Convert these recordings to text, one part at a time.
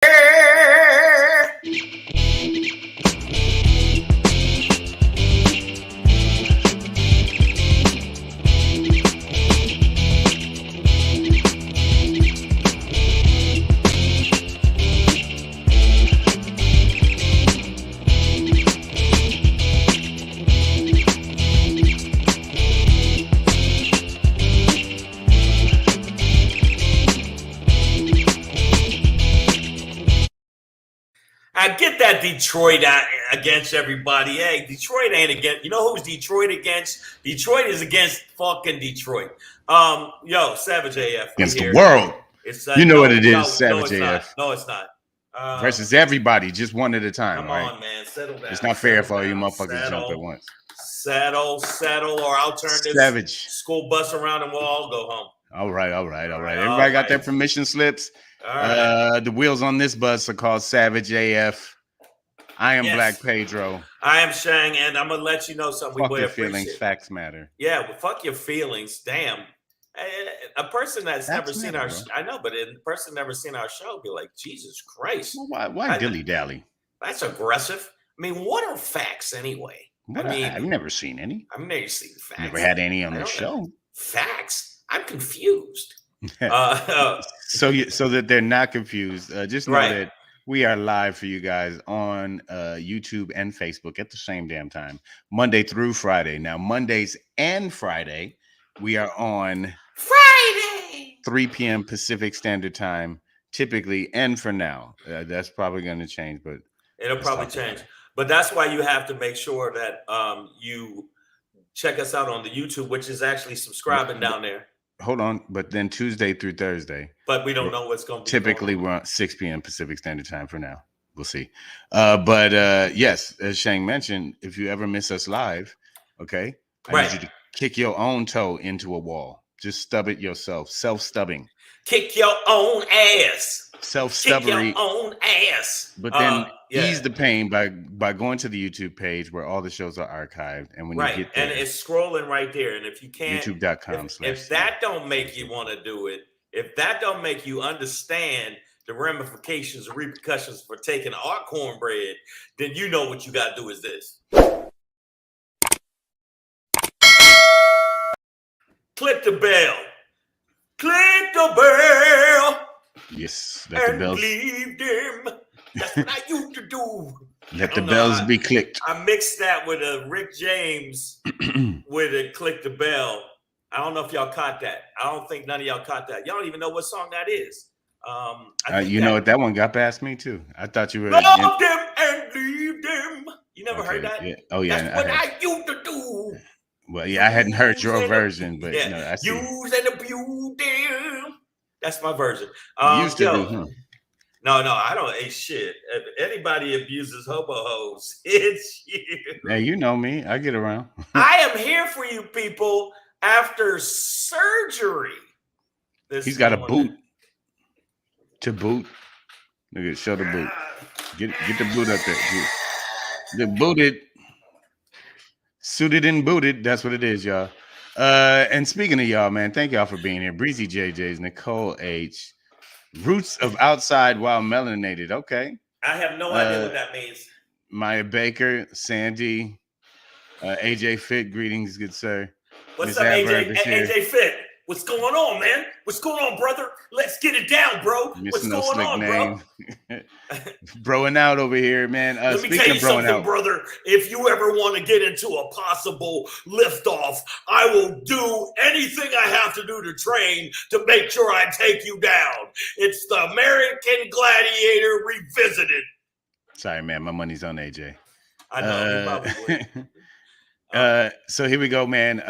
I get that Detroit against everybody. Hey, Detroit ain't against. You know who's Detroit against? Detroit is against fucking Detroit. Yo, Savage AF against the world. It's you know what it is, Savage AF. No, it's not. Versus everybody, just one at a time. Come on, man, settle down. It's not fair for all you motherfuckers to jump at once. Settle, or I'll turn this Savage school bus around and we'll all go home. All right. Everybody got their permission slips. The wheels on this bus are called Savage AF. I am Black Pedro. I am Shang, and I'm gonna let you know something. Fuck your feelings. Facts matter. Yeah, well, fuck your feelings. Damn. A person that's never seen our I know, but a person never seen our show be like, Jesus Christ. Well, why dilly dally? That's aggressive. I mean, what are facts anyway? I've never seen any. I've never seen facts. Never had any on the show. Facts? I'm confused. So that they're not confused, just know that we are live for you guys on YouTube and Facebook at the same damn time, Monday through Friday. Now, Mondays and Friday, we are on Friday 3 p.m. Pacific Standard Time, typically, and for now. That's probably going to change, but it'll probably change. But that's why you have to make sure that you check us out on the YouTube, which is actually subscribing down there. Hold on, but then Tuesday through Thursday. But we don't know what's going to be. Typically, we're on 6 p.m. Pacific Standard Time for now. We'll see. But yes, as Shang mentioned, if you ever miss us live, okay, I need you to kick your own toe into a wall. Just stub it yourself. Self-stubbing. Kick your own ass. Self-stubbery. Kick your own ass. But then ease the pain by going to the YouTube page where all the shows are archived. And when you get there, and it's scrolling right there. And if you can't, youtube.com/. If that don't make you want to do it, if that don't make you understand the ramifications and repercussions for taking our cornbread, then you know what you got to do is this. Click the bell. Click the bell. Yes, let the bells. Leave them. That's what I used to do. Let the bells be clicked. I mixed that with a Rick James with a Click the Bell. I don't know if y'all caught that. I don't think none of y'all caught that. Y'all don't even know what song that is. You know what? That one got past me too. I thought you were love them and leave them. You never heard that? Yeah. Oh yeah. That's what I used to do. Well, yeah, I hadn't heard your version, but yeah. I see. Use and abuse them. That's my version. Used to do, huh? No, I don't. Hey, shit. If anybody abuses hobo hoes, it's you. Hey, you know me. I get around. I am here for you people after surgery. He's got a boot to boot. Look at show the boot. Get the boot up there. Get booted. Suited and booted. That's what it is, y'all. And speaking of y'all, man, thank y'all for being here. Breezy JJ's, Nicole H. Roots of Outside While Melanated. Okay. I have no idea what that means. Maya Baker, Sandy, AJ Fit. Greetings, good sir. What's up, AJ Fit? What's going on, man? What's going on, brother? Let's get it down, bro. What's going on, bro? Broing out over here, man. Let me tell you something, brother. If you ever want to get into a possible liftoff, I will do anything I have to do to train to make sure I take you down. It's the American Gladiator Revisited. Sorry, man. My money's on AJ. I know. You probably would. So here we go, man.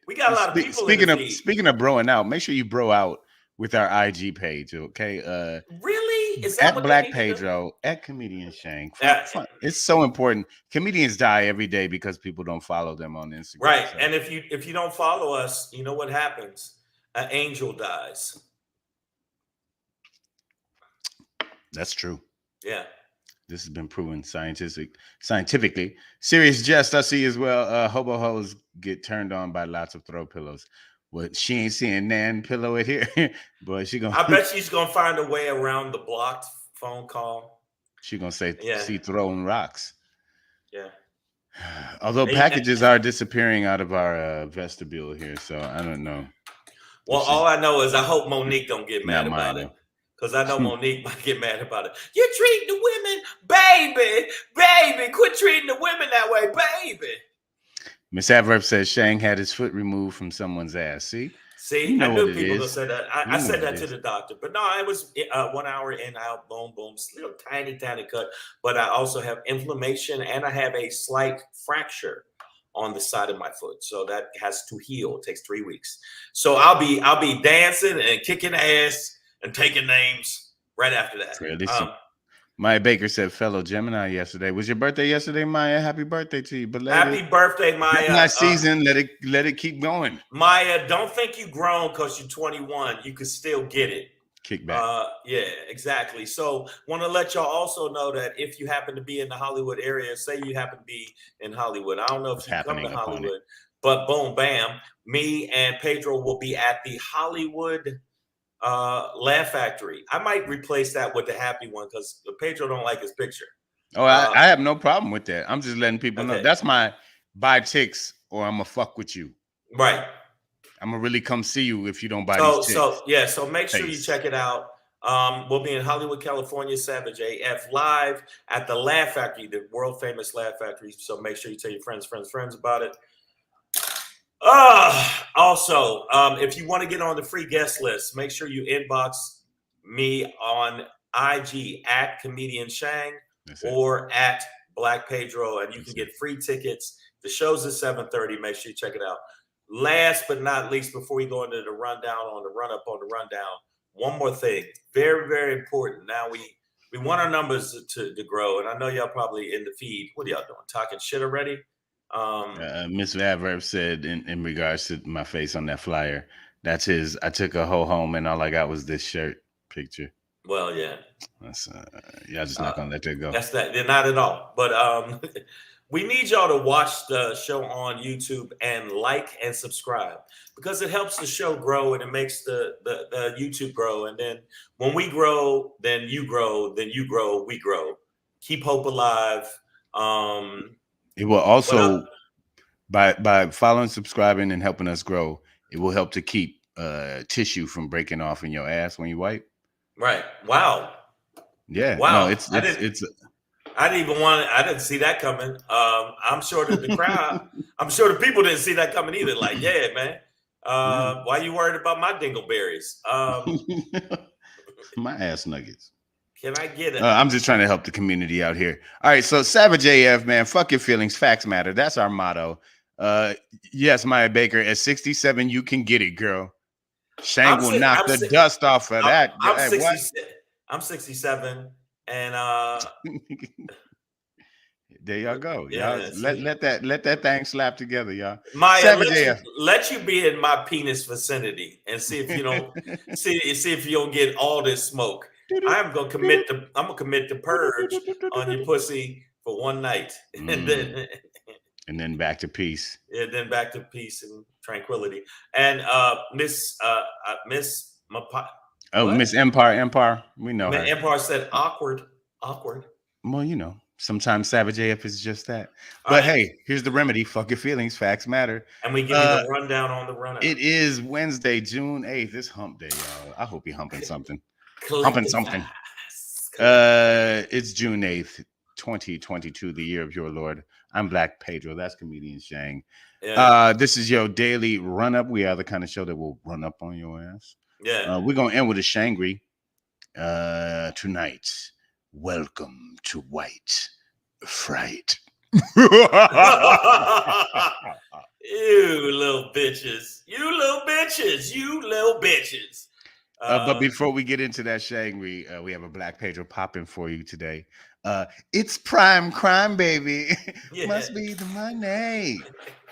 We got a lot of people. Speaking of broing out, make sure you bro out with our IG page, okay? Really? Is that at Black Pedro, at Comedian Shang. It's so important. Comedians die every day because people don't follow them on Instagram. Right. So. And if you don't follow us, you know what happens? An angel dies. That's true. Yeah. This has been proven scientifically. Serious jest, I see as well. Hobo hoes get turned on by lots of throw pillows. Well, she ain't seeing Nan pillow it here, but she gonna. I bet she's gonna find a way around the blocked phone call. She gonna say, "See, throwing rocks." Yeah. Although packages are disappearing out of our vestibule here, so I don't know. Well, all I know is I hope Monique don't get mad about it. Because I know Monique might get mad about it. You're treating the women, baby. Quit treating the women that way, baby. Miss Adverb says Shang had his foot removed from someone's ass. See, you know I knew people gonna say that. I said that to the doctor, but no, it was 1 hour in, out, boom, little tiny cut. But I also have inflammation and I have a slight fracture on the side of my foot, so that has to heal. It takes 3 weeks. So I'll be dancing and kicking ass and taking names right after that. Maya Baker said, fellow Gemini yesterday. Was your birthday yesterday, Maya? Happy birthday to you. Happy birthday, Maya. Gemini season, let it keep going. Maya, don't think you grown because you're 21. You can still get it. Kick back. Yeah, exactly. So want to let y'all also know that if you happen to be in the Hollywood area, say you happen to be in Hollywood. I don't know if you come to Hollywood, but boom, bam, me and Pedro will be at the Hollywood Laugh Factory. I might replace that with the happy one because Pedro don't like his picture. Oh, I have no problem with that. I'm just letting people know that's my buy ticks or I'm gonna fuck with you. Right. I'm gonna really come see you if you don't buy these ticks. So make sure you check it out. We'll be in Hollywood, California, Savage AF live at the Laugh Factory, the world famous Laugh Factory. So make sure you tell your friends about it. Also, if you want to get on the free guest list, make sure you inbox me on IG at Comedian Shang or at Black Pedro, and you can get free tickets. The show's at 7:30. Make sure you check it out. Last but not least, before we go into the rundown on the run-up on the rundown, one more thing, very, very important. Now we want our numbers to grow, and I know y'all probably in the feed. What are y'all doing? Talking shit already? Miss Adverb said in regards to my face on that flyer, that's his. I took a hoe home and all I got was this shirt picture. Well, yeah. That's y'all just not gonna let that go. That's that. They're not at all. But we need y'all to watch the show on YouTube and like and subscribe because it helps the show grow and it makes the YouTube grow. And then when we grow, then you grow, we grow. Keep hope alive. It will also, by following, subscribing, and helping us grow, it will help to keep tissue from breaking off in your ass when you wipe. Right. Wow. Yeah. Wow. No, it's. I didn't see that coming. I'm sure that the crowd, I'm sure the people didn't see that coming either. Like, yeah, man. Why you worried about my dingleberries? My ass nuggets. Can I get it? I'm just trying to help the community out here. All right, so Savage AF, man, fuck your feelings, facts matter. That's our motto. Yes, Maya Baker, at 67, you can get it, girl. Shang will knock the dust off of that. I'm 67, and there y'all go. Y'all let that thing slap together, y'all. Maya, let you be in my penis vicinity and see if you don't see if you don't get all this smoke. I'm gonna commit to purge on your pussy for one night, and then back to peace. Yeah, then back to peace and tranquility. And Miss Empire, we know her. Empire said awkward. Well, you know, sometimes Savage AF is just that. But hey, here's the remedy: fuck your feelings, facts matter. And we give you the rundown on the run-up. It is Wednesday, June 8th. It's hump day, y'all. I hope you're humping something. Humping something. It's June 8th, 2022, the year of your Lord. I'm Black Pedro. That's Comedian Shang. Yeah. This is your daily run-up. We are the kind of show that will run up on your ass. Yeah. We're going to end with a Shangry tonight. Welcome to White Fright. You little bitches. But before we get into that Shangry, we have a Black Pedro popping for you today. It's prime crime, baby. Yeah. Must be the money.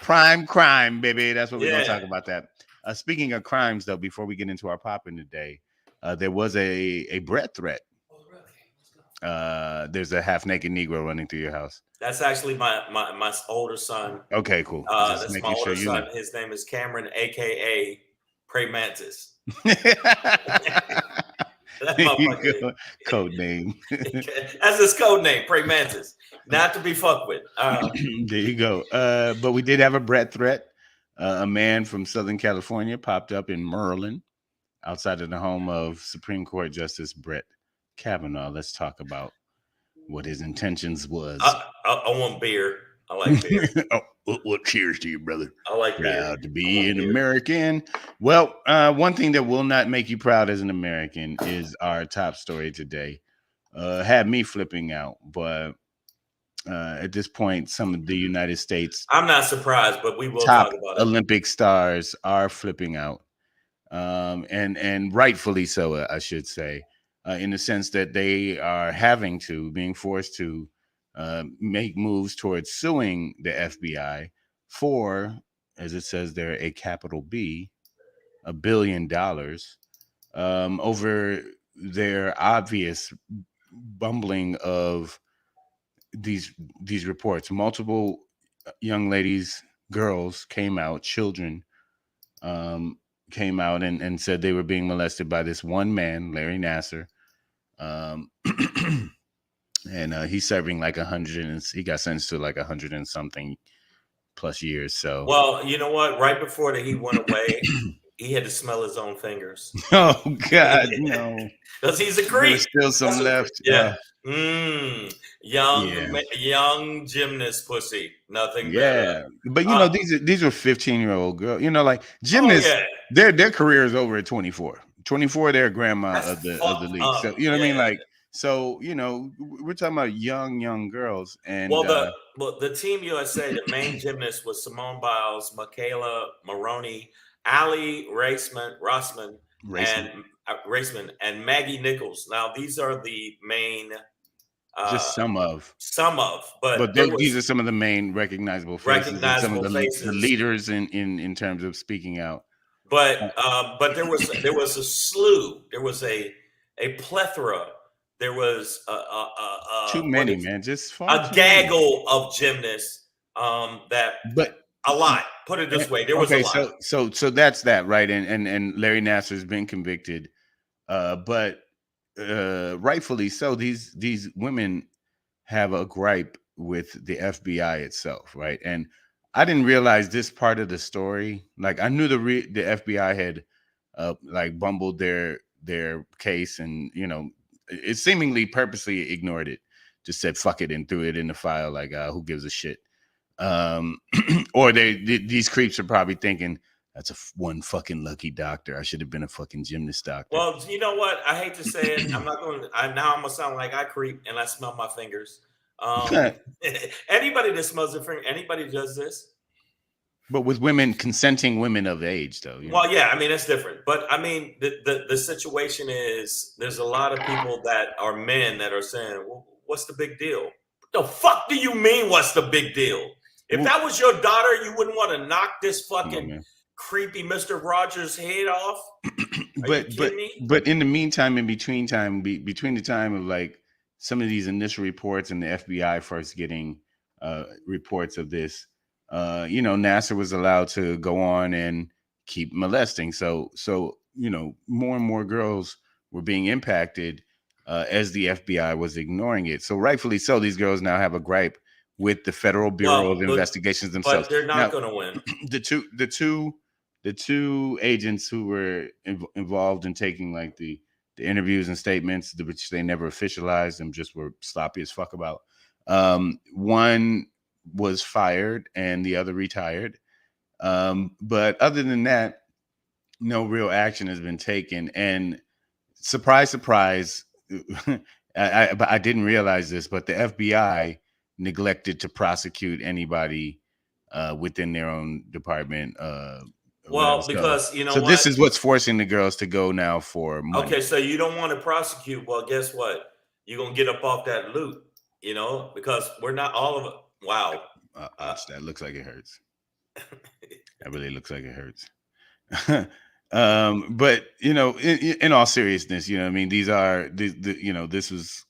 Prime crime, baby. That's what we're going to talk about that. Speaking of crimes, though, before we get into our popping today, there was a breath threat. There's a half-naked Negro running through your house. That's actually my older son. Okay, cool. That's my older son. His name is Cameron, a.k.a. Prey Mantis. That There you motherfucker. go. Code name. That's his code name, Prey Mantis. Not to be fucked with. There you go. But we did have a Brett threat. A man from Southern California popped up in Maryland, outside of the home of Supreme Court Justice Brett Kavanaugh. Let's talk about what his intentions was. I want beer. I like beer. Well, cheers to you, brother. I like Proud beer. to be an American. Well, one thing that will not make you proud as an American is our top story today. Had me flipping out, but at this point, some of the United States I'm not surprised, but we will top talk about it. Olympic stars are flipping out, and rightfully so, I should say, in the sense that they are being forced to make moves towards suing the FBI for, as it says there, a capital B, $1 billion, over their obvious bumbling of these reports. Multiple young ladies, girls children came out and said they were being molested by this one man, Larry Nassar. And he's serving like 100, and he got sentenced to like 100 and something plus years. So, well, you know what? Right before he went away, he had to smell his own fingers. Oh God, no! Because he's a creep. There's still some left. Yeah. Young gymnast pussy. Nothing better. But you know, these are 15-year-old girls. You know, like gymnasts, their career is over at 24. 24, they're grandma of the league. So you know what I mean? Like, so you know, we're talking about young girls. And the Team USA, the main gymnast was Simone Biles, Michaela Maroney, Ali Raceman, and Maggie Nichols. Now these are the main. Just some of, but these are some of the main recognizable faces, and some of the leaders in terms of speaking out. But there was a slew. There was a plethora. There was too many, man. Just a gaggle of gymnasts. But a lot. Put it this way, there was a lot. So that's that, right? And Larry Nassar's been convicted, but rightfully so. These women have a gripe with the FBI itself, right? And I didn't realize this part of the story. Like, I knew the FBI had like bumbled their case, and you know, it seemingly purposely ignored it, just said fuck it and threw it in the file. Like, who gives a shit? Or these creeps are probably thinking, that's one fucking lucky doctor. I should have been a fucking gymnast doctor. Well, you know what? I hate to say it. I'm gonna sound like I creep and I smell my fingers. Anybody that smells their finger, anybody does this. But with consenting women of age, though. Yeah, I mean, it's different. But I mean, the situation is there's a lot of people that are men that are saying, well, what's the big deal? What the fuck do you mean, what's the big deal? If that was your daughter, you wouldn't want to knock this fucking creepy Mr. Rogers' head off? But in the meantime, in between the time of like some of these initial reports and the FBI first getting reports of this, you know, Nassar was allowed to go on and keep molesting. So you know, more and more girls were being impacted as the FBI was ignoring it. So rightfully so, these girls now have a gripe with the Federal Bureau of Investigations themselves. But they're not going to win. The two agents who were involved in taking like the interviews and statements, which they never officialized and just were sloppy as fuck about. One was fired and the other retired. But other than that, no real action has been taken. And surprise, surprise, I didn't realize this, but the FBI neglected to prosecute anybody within their own department. Because you know, so this is what's forcing the girls to go now for money. Okay, so you don't want to prosecute. Well, guess what? You're gonna get up off that loot, you know, because we're not all of it. Wow, that looks like it hurts. That really looks like it hurts. But you know, in all seriousness, you know, I mean, these are you know, this was.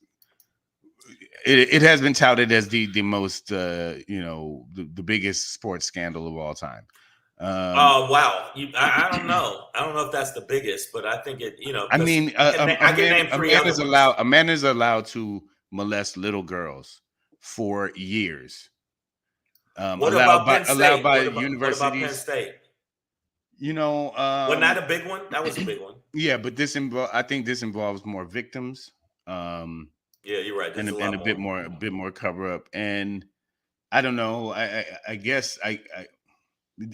It has been touted as the most, you know, the biggest sports scandal of all time. Oh wow! I don't know. I don't know if that's the biggest, but I think it. I mean, I can name three other ones. A man is allowed to molest little girls for years. What about Penn allowed State? by What about Penn universities. State? You know, Wasn't that a big one? That was a big one. Yeah, but I think this involves more victims. Yeah, you're right. This is a And lot a bit more cover up. And I don't know. I guess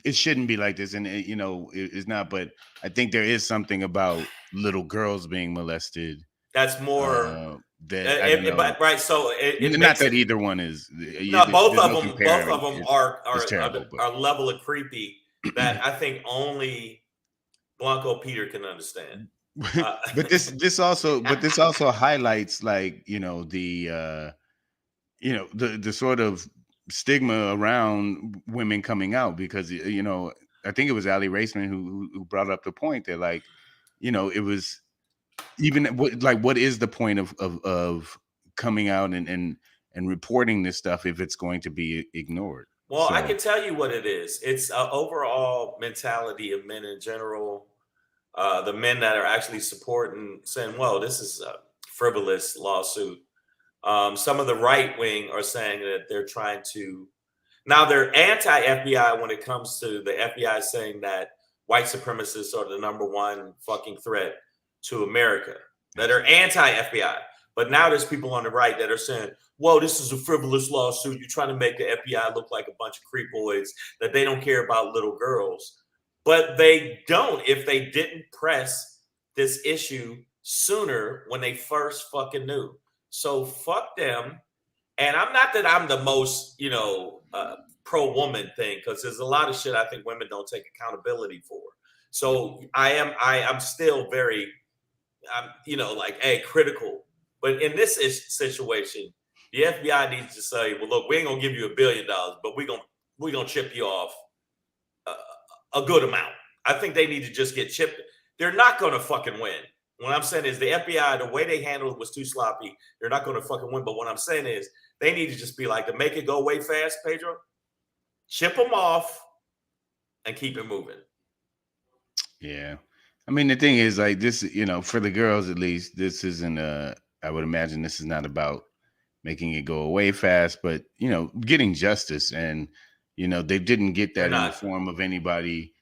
it shouldn't be like this, and you know, it's not. But I think there is something about little girls being molested. That's more. That I don't know. But right, so it not makes that it, either one is. no, both there's of no them. Both comparing. of them It's terrible, are level of creepy that I think only Blanco Peter can understand. but this also highlights, like, you know, the the sort of stigma around women coming out, because, you know, I think it was Ali Raceman who brought up the point that, like, you know, it was even what is the point of coming out and reporting this stuff if it's going to be ignored? Well, So, I can tell you what it is. It's an overall mentality of men in general. The men that are actually supporting, saying, well, this is a frivolous lawsuit. Some of the right wing are saying that they're trying to, now they're anti-FBI when it comes to the FBI saying that white supremacists are the number one fucking threat to America, that are anti-FBI. But now there's people on the right that are saying, whoa, this is a frivolous lawsuit. You're trying to make the FBI look like a bunch of creepoids, that they don't care about little girls. But they don't if they didn't press this issue sooner when they first fucking knew. So fuck them. And I'm not that I'm the most, pro woman thing, because there's a lot of shit I think women don't take accountability for. So I'm still very, like, hey, critical. But in this situation, the FBI needs to say, well, look, we ain't gonna give you $1 billion, but we're gonna chip you off a good amount. I think they need to just get chipped. They're not gonna fucking win. What I'm saying is the FBI, the way they handled it was too sloppy. They're not going to fucking win. But what I'm saying is they need to just be like, to make it go away fast, Pedro, chip them off and keep it moving. Yeah. I mean, the thing is, like, this, you know, for the girls, at least, this isn't I would imagine this is not about making it go away fast, but, you know, getting justice. And, you know, they didn't get that in the form of anybody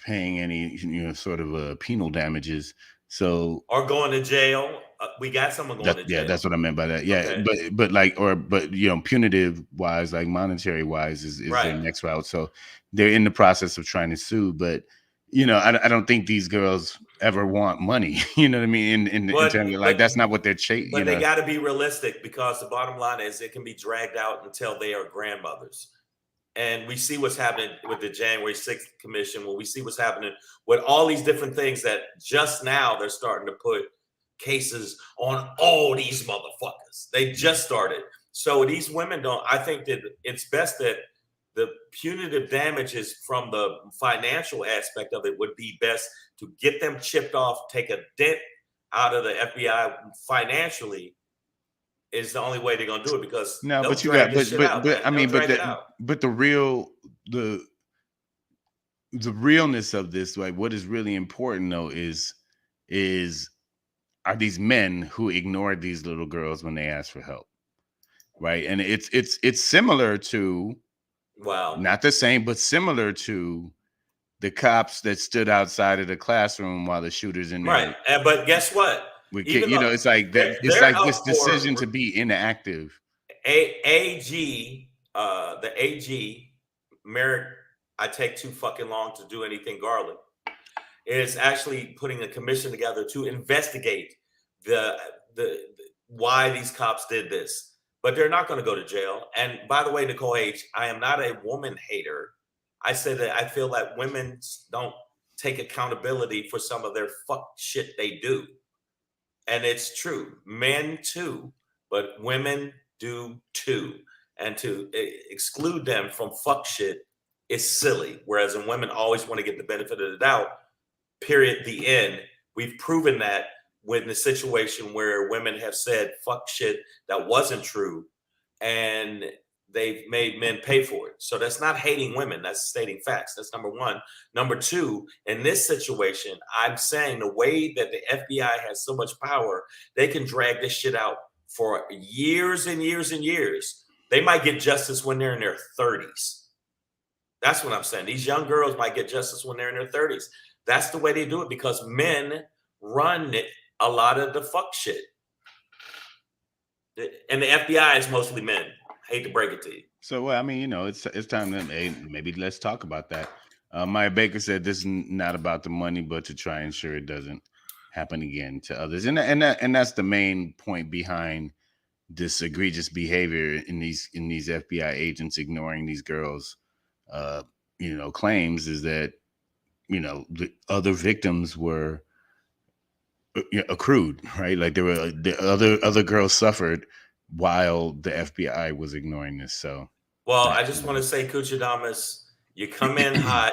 paying any, you know, sort of penal damages. So, or going to jail. We got someone going to jail. Yeah, that's what I meant by that. Yeah, okay. but you know, punitive wise, like monetary wise, is right. Their next route. So they're in the process of trying to sue, but, you know, I don't think these girls ever want money. You know what I mean? In terms of, like, that's not what they're chasing. But they got to be realistic, because the bottom line is it can be dragged out until they are grandmothers. And we see what's happening with the January 6th commission, when we see what's happening with all these different things that just now they're starting to put cases on all these motherfuckers. They just started. So these women I think that it's best that the punitive damages from the financial aspect of it would be best to get them chipped off, take a dent out of the FBI financially, is the only way they're gonna do it, because no, but you got, but I mean, but the realness of this, like, what is really important though is are these men who ignored these little girls when they asked for help, right? And it's similar to, not the same, but similar to the cops that stood outside of the classroom while the shooters in there, right? But guess what? You know, it's like that. It's like this decision to be inactive. The AG, Merrick, I take too fucking long to do anything, Garland, is actually putting a commission together to investigate the why these cops did this. But they're not going to go to jail. And by the way, Nicole H., I am not a woman hater. I say that I feel that women don't take accountability for some of their fuck shit they do. And it's true. Men too, but women do too. And to exclude them from fuck shit is silly. Whereas in women always want to get the benefit of the doubt, period, the end. We've proven that with the situation where women have said fuck shit that wasn't true. And they've made men pay for it. So that's not hating women. That's stating facts. That's number one. Number two, in this situation, I'm saying the way that the FBI has so much power, they can drag this shit out for years and years and years. They might get justice when they're in their 30s. That's what I'm saying. These young girls might get justice when they're in their 30s. That's the way they do it because men run a lot of the fuck shit. And the FBI is mostly men. I hate to break it to you. So, well, I mean, you know, it's time to maybe let's talk about that. Maya Baker said this is not about the money, but to try and ensure it doesn't happen again to others. And that's the main point behind this egregious behavior in these FBI agents ignoring these girls, you know, claims is that, you know, the other victims were accrued, right? Like there were the other girls suffered while the FBI was ignoring this. So, well, I just want to say, Kuchadamas, you come in hot.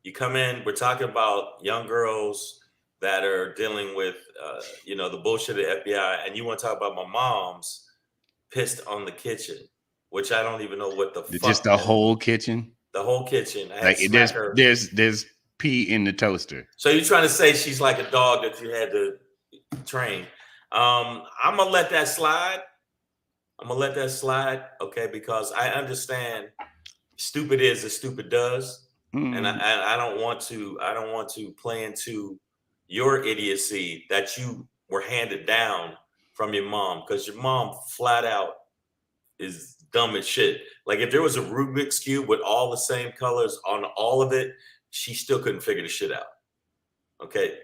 You come in. We're talking about young girls that are dealing with, you know, the bullshit of the FBI, and you want to talk about my mom's pissed on the kitchen, which I don't even know what the fuck. Just the whole kitchen. The whole kitchen. I like there's pee in the toaster. So you're trying to say she's like a dog that you had to train. I'm gonna let that slide. Okay, because I understand stupid is as stupid does, and I don't want to play into your idiocy that you were handed down from your mom, because your mom flat out is dumb as shit. Like if there was a Rubik's Cube with all the same colors on all of it, she still couldn't figure the shit out. Okay,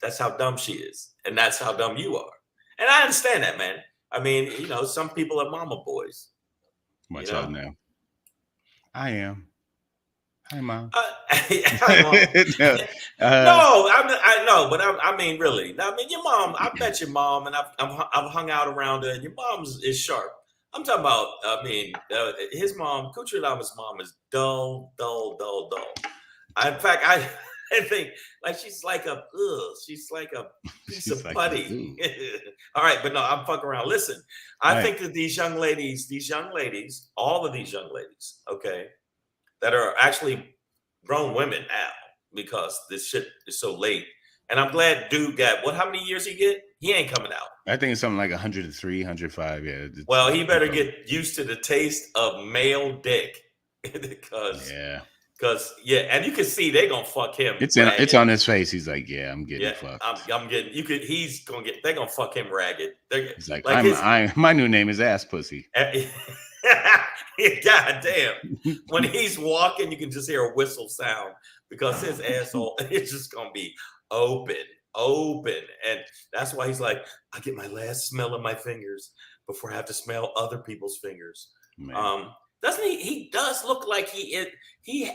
that's how dumb she is, and that's how dumb you are. And I understand that, man. I mean, you know, some people are mama boys. Watch out now. I am. Hi, Mom. Hi, Mom. No, I know, but I mean, really. I mean, your mom. I met your mom, and I've hung out around her. And your mom is sharp. I'm talking about. I mean, his mom, Kuchurama's mom, is dull. In fact, I think like she's like a piece of putty. All right, but no, I'm fucking around. Listen, I think that these young ladies, all of these young ladies, okay, that are actually grown women now, because this shit is so late. And I'm glad dude got how many years he get? He ain't coming out. I think it's something like 103, 105. Yeah. Well, he better get used to the taste of male dick. Because and you can see they gonna fuck him. It's on his face. He's like, yeah, I'm getting fucked. I'm getting. They're gonna fuck him ragged. He's like my new name is ass pussy. God damn! When he's walking, you can just hear a whistle sound, because his asshole is just gonna be open, and that's why he's like, I get my last smell of my fingers before I have to smell other people's fingers. Man. Doesn't he? He does look like he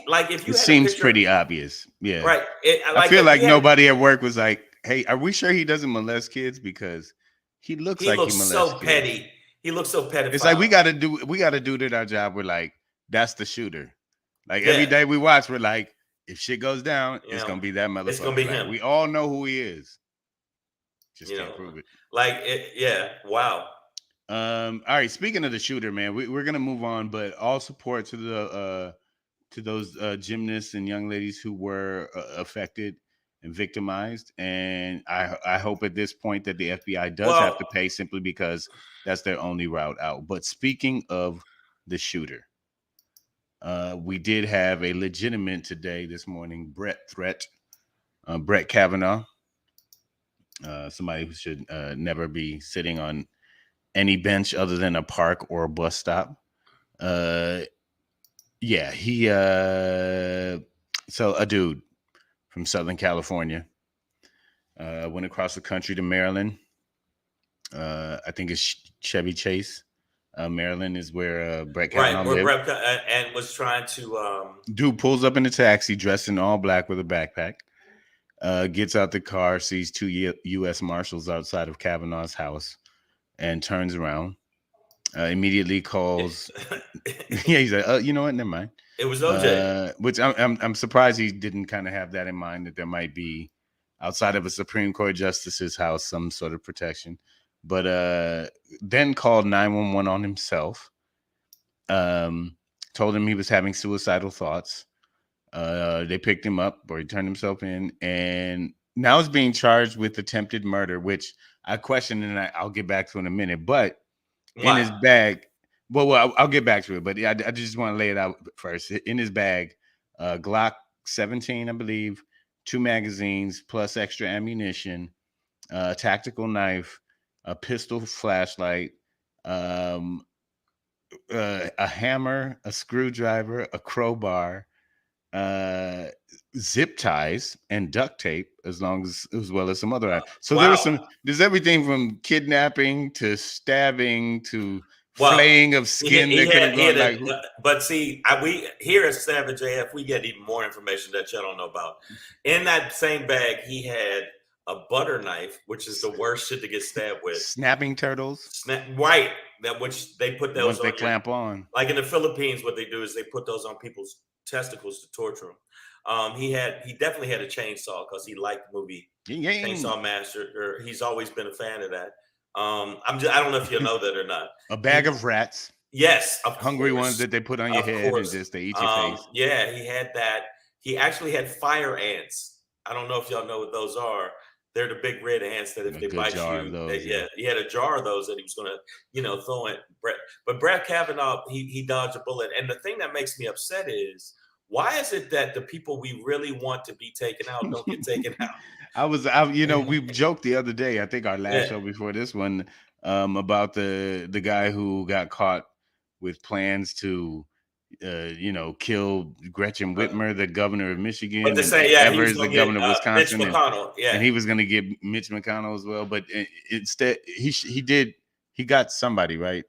like if you. It seems pretty obvious. Yeah. Right. I feel like nobody at work was like, "Hey, are we sure he doesn't molest kids?" Because he looks like he molests so kids. Petty. He looks so petty. It's like we gotta do that our job. We're like, that's the shooter. Like every day we watch, we're like, if shit goes down, it's gonna be that motherfucker. It's gonna be him. We all know who he is. Just can't prove it. Wow. All right. Speaking of the shooter, man, we're gonna move on, but all support to those gymnasts and young ladies who were affected and victimized. And I hope at this point that the FBI does have to pay, simply because that's their only route out. But speaking of the shooter, we did have a legitimate today this morning Brett Kavanaugh, somebody who should never be sitting on any bench other than a park or a bus stop. So a dude from Southern California went across the country to Maryland. I think it's Chevy Chase. Maryland is where Brett Kavanaugh lived. And was trying to... Dude pulls up in a taxi dressed in all black with a backpack. Gets out the car, sees two U.S. Marshals outside of Kavanaugh's house, and turns around. Immediately calls. He's like, you know what? Never mind. It was OJ. Which I'm surprised he didn't kind of have that in mind, that there might be, outside of a Supreme Court justice's house, some sort of protection. But then called 911 on himself. told him he was having suicidal thoughts. They picked him up, or he turned himself in, and now is being charged with attempted murder, which I question, and I'll get back to in a minute. But in his bag, I'll get back to it, but I just want to lay it out first. In his bag, Glock 17, I believe, 2 magazines plus extra ammunition, a tactical knife, a pistol flashlight, a hammer, a screwdriver, a crowbar, zip ties and duct tape, as well as some other items. So there's everything from kidnapping to stabbing to flaying of skin that could have gone like. But see, we here at Savage AF, we get even more information that y'all don't know about. In that same bag, he had a butter knife, which is the worst shit to get stabbed with. Snapping turtles. Right. That which they put those once they clamp on. Like in the Philippines, what they do is they put those on people's testicles to torture them. He definitely had a chainsaw because he liked the movie Chainsaw Master, or he's always been a fan of that. I don't know if you know that or not. A bag of rats. Yes, hungry ones that they put on your head and just they eat your face. Yeah, he had that. He actually had fire ants. I don't know if y'all know what those are. They're the big red ants that if they bite you, he had a jar of those that he was going to, throw in. But Brett Kavanaugh, he dodged a bullet. And the thing that makes me upset is, why is it that the people we really want to be taken out don't get taken out? We joked the other day, I think our last show before this one, about the guy who got caught with plans to kill Gretchen Whitmer, the governor of Michigan, and Evers, the governor of Wisconsin, Mitch McConnell, and he was going to get Mitch McConnell as well. But instead, he got somebody, right?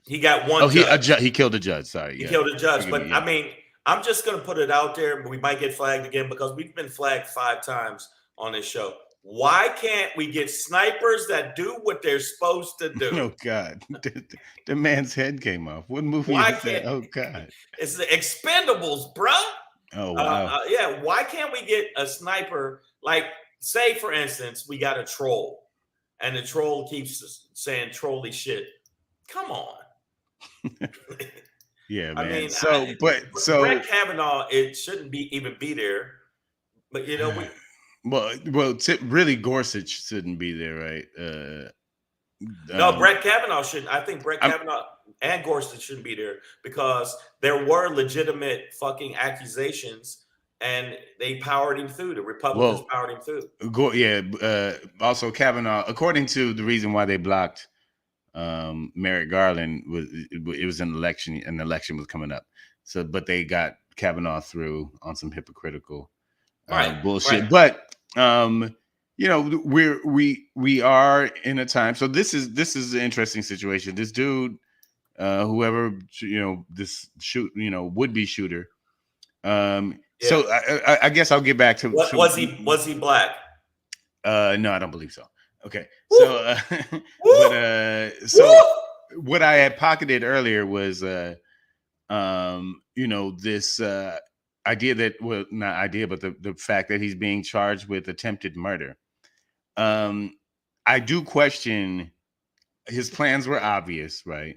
He got one. He killed a judge. Sorry, he killed a judge. But I mean, I'm just going to put it out there. We might get flagged again because we've been flagged 5 times on this show. Why can't we get snipers that do what they're supposed to do? Oh God, the man's head came off. What movie is that? Oh God, it's the Expendables, bro. Oh wow. Yeah, why can't we get a sniper? Like, say for instance, we got a troll, and the troll keeps saying trolly shit. Come on. Yeah, man. I mean, Brett Kavanaugh, it shouldn't even be there. But really, Gorsuch shouldn't be there, right? No, Brett Kavanaugh shouldn't. I think Brett Kavanaugh and Gorsuch shouldn't be there because there were legitimate fucking accusations, and they powered him through. The Republicans powered him through. Also, Kavanaugh, according to the reason why they blocked Merrick Garland, it was an election. An election was coming up, but they got Kavanaugh through on some hypocritical bullshit. Right. But we are in a time. So this is an interesting situation. This dude, whoever this would-be shooter. So I guess I'll get back to. Was he black? No, I don't believe so. Okay, so what I had pocketed earlier was this idea that not idea, but the fact that he's being charged with attempted murder. I do question, his plans were obvious, right?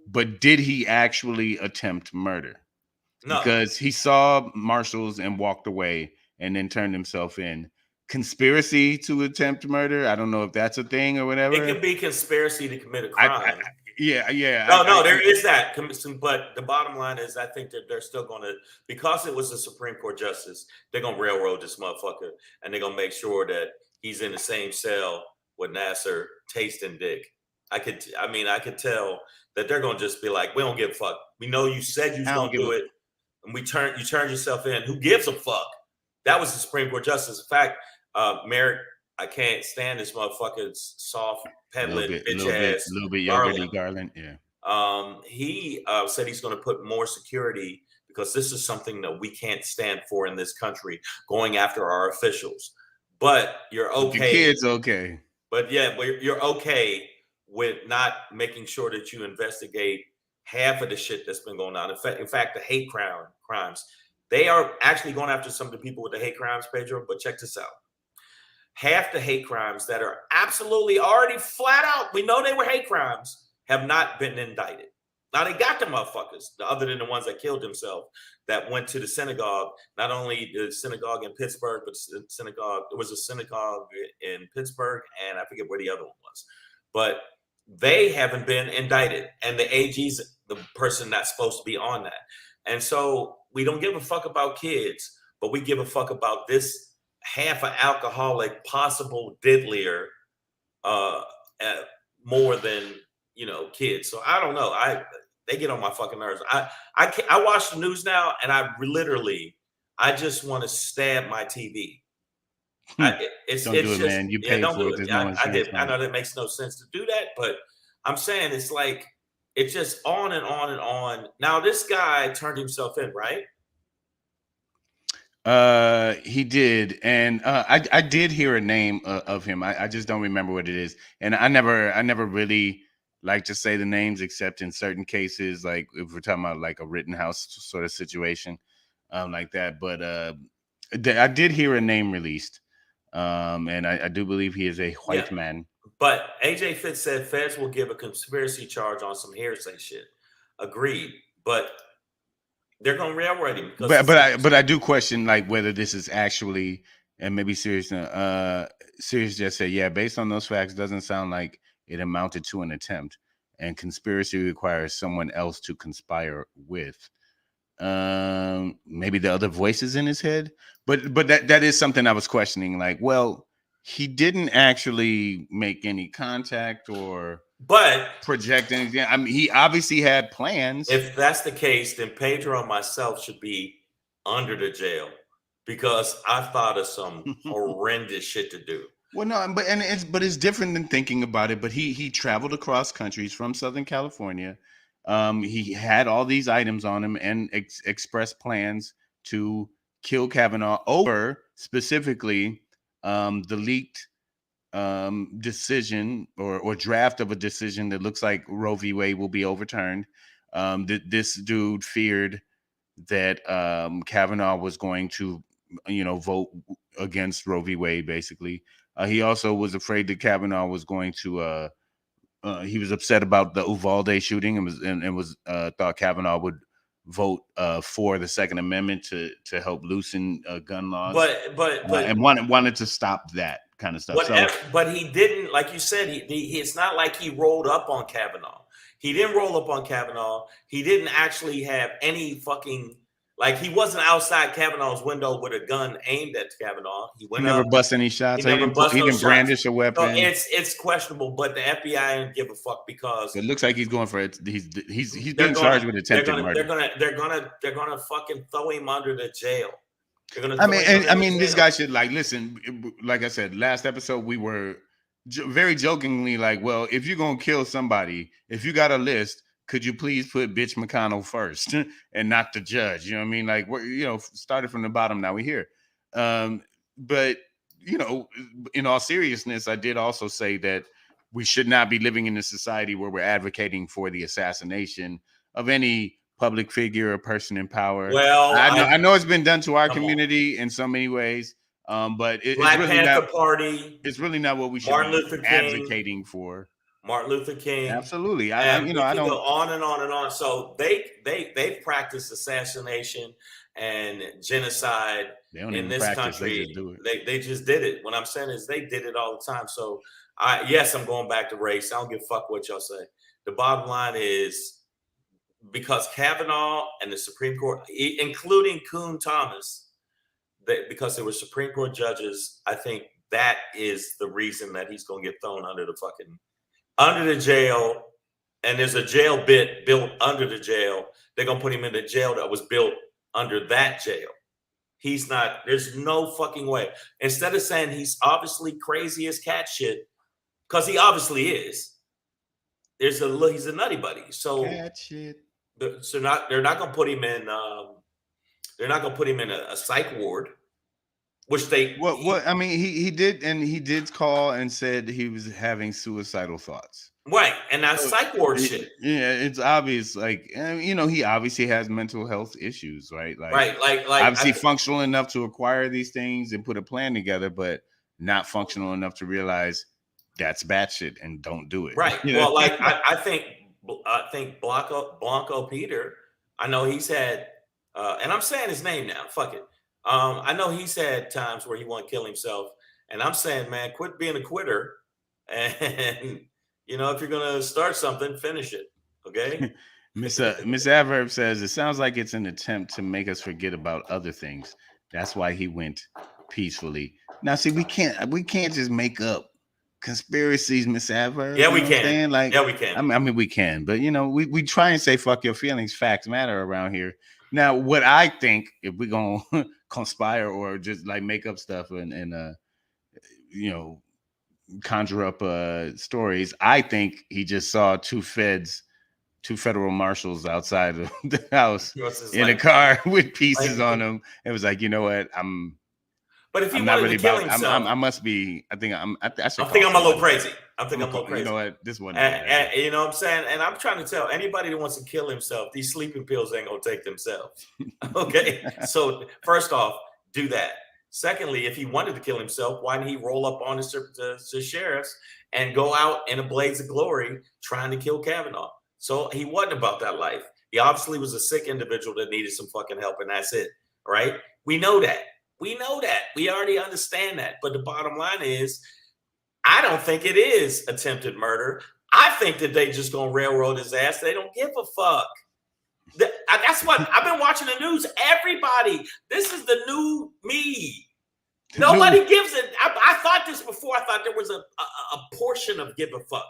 But did he actually attempt murder? No, because he saw marshals and walked away and then turned himself in. Conspiracy to attempt murder. I don't know if that's a thing or whatever. It can be conspiracy to commit a crime. Yeah. No, there is that. But the bottom line is, I think that they're still going to, because it was a Supreme Court justice, they're going to railroad this motherfucker, and they're going to make sure that he's in the same cell with Nasser tasting dick. I could tell that they're going to just be like, we don't give a fuck. We know you said you was going to do it, and you turned yourself in. Who gives a fuck? That was the Supreme Court justice. In fact, Merrick, I can't stand this motherfucking soft peddling bitch ass. A little bit yogurty Garland. Yeah. He said he's going to put more security because this is something that we can't stand for in this country, going after our officials. But you're okay. The kid's okay. But you're okay with not making sure that you investigate half of the shit that's been going on. In fact, the hate crimes. They are actually going after some of the people with the hate crimes, Pedro. But check this out. Half the hate crimes that are absolutely already flat out, we know they were hate crimes, have not been indicted. Now they got the motherfuckers, other than the ones that killed themselves, that went to the synagogue. Not only the synagogue in Pittsburgh, but the synagogue. There was a synagogue in Pittsburgh, and I forget where the other one was. But they haven't been indicted, and the AG's the person that's supposed to be on that. And so we don't give a fuck about kids, but we give a fuck about this half an alcoholic, possible diddlier, more than kids. So I don't know. They get on my fucking nerves. I watch the news now, and I just want to stab my TV. Don't do it, man. You pay for it. I know that makes no sense to do that, but I'm saying it's like it's just on and on and on. Now this guy turned himself in, right? He did, and I did hear a name of him. I just don't remember what it is, and I never really like to say the names except in certain cases, like if we're talking about like a Rittenhouse sort of situation, like that. But I did hear a name released, and I do believe he is a white man. But AJ Fitz said feds will give a conspiracy charge on some hearsay shit. Agreed, but they're going to railroad him. But I do question like whether this is actually, and maybe Serious just said, yeah, based on those facts, doesn't sound like it amounted to an attempt, and conspiracy requires someone else to conspire with. Maybe the other voices in his head, but that is something I was questioning. Like, well, he didn't actually make any contact or project anything. I mean, he obviously had plans. If that's the case, then Pedro and myself should be under the jail because I thought of some horrendous shit to do. Well, no, but it's different than thinking about it. But he traveled across countries from Southern California. He had all these items on him and expressed plans to kill Kavanaugh over specifically the leaked decision or draft of a decision that looks like Roe v. Wade will be overturned. This dude feared that Kavanaugh was going to, vote against Roe v. Wade, basically. He also was afraid that Kavanaugh was going to. He was upset about the Uvalde shooting and was thought Kavanaugh would vote for the Second Amendment to help loosen gun laws. But and wanted to stop that kind of stuff. But he didn't, like you said. It's not like he rolled up on Kavanaugh. He didn't roll up on Kavanaugh. He didn't actually have any fucking. Like, he wasn't outside Kavanaugh's window with a gun aimed at Kavanaugh. He never bust any shots. He didn't brandish a weapon. So it's questionable, but the FBI didn't give a fuck because it looks like he's going for it. He's been charged with attempted murder. They're gonna fucking throw him under the jail. I mean, this guy should listen. Like I said, last episode we were very jokingly like, well, if you're gonna kill somebody, if you got a list, could you please put bitch McConnell first and not the judge? You know what I mean? Like, we're, started from the bottom. Now we're here. But, in all seriousness, I did also say that we should not be living in a society where we're advocating for the assassination of any public figure or person in power. Well, I know it's been done to our community in so many ways. But Black Panther Party. It's really not what we should be advocating for. Martin Luther King. Absolutely. I don't go on and on and on. So they've practiced assassination and genocide in this country. They just did it. What I'm saying is they did it all the time. So I'm going back to race. I don't give a fuck what y'all say. The bottom line is because Kavanaugh and the Supreme Court, including Kuhn Thomas, because they were Supreme Court judges, I think that is the reason that he's going to get thrown under the jail, and there's a jail bit built under the jail. They're going to put him in the jail that was built under that jail. There's no fucking way. Instead of saying he's obviously crazy as cat shit, because he obviously is, he's a nutty buddy. So cat shit. So they're not going to put him in, they're not going to put him in a psych ward. Which he did call and said he was having suicidal thoughts. Right, and that's psych ward shit. Yeah, it's obvious. Like, he obviously has mental health issues, right? Like obviously functional enough to acquire these things and put a plan together, but not functional enough to realize that's bad shit and don't do it. Right. Well, I think I think Blanco Peter. I know he's had, and I'm saying his name now. Fuck it. I know he's had times where he want to kill himself, and I'm saying, man, quit being a quitter, and if you're gonna start something, finish it. Okay. Miss Adverb says it sounds like it's an attempt to make us forget about other things. That's why he went peacefully. Now, see, we can't just make up conspiracies, Miss Adverb. Yeah, we can. Like, yeah, we can. I mean, we can, but we try and say fuck your feelings. Facts matter around here. Now, what I think, if we're gonna conspire or just like make up stuff and conjure up stories, I think he just saw two federal marshals outside of the house in a car with pieces on them. It was like, you know what? But if he wanted to kill himself, I must be. I think I'm a little crazy. I think I'm a little crazy. You know what? This one. And you know what I'm saying? And I'm trying to tell anybody that wants to kill himself, these sleeping pills ain't gonna take themselves. Okay. So first off, do that. Secondly, if he wanted to kill himself, why didn't he roll up on the sheriffs and go out in a blaze of glory trying to kill Kavanaugh? So he wasn't about that life. He obviously was a sick individual that needed some fucking help, and that's it. Right? We know that. We already understand that. But the bottom line is, I don't think it is attempted murder. I think that they just gonna railroad his ass. They don't give a fuck. That's what I've been watching the news. Everybody, this is the new me. Nobody gives it. I thought this before. I thought there was a portion of give a fuck.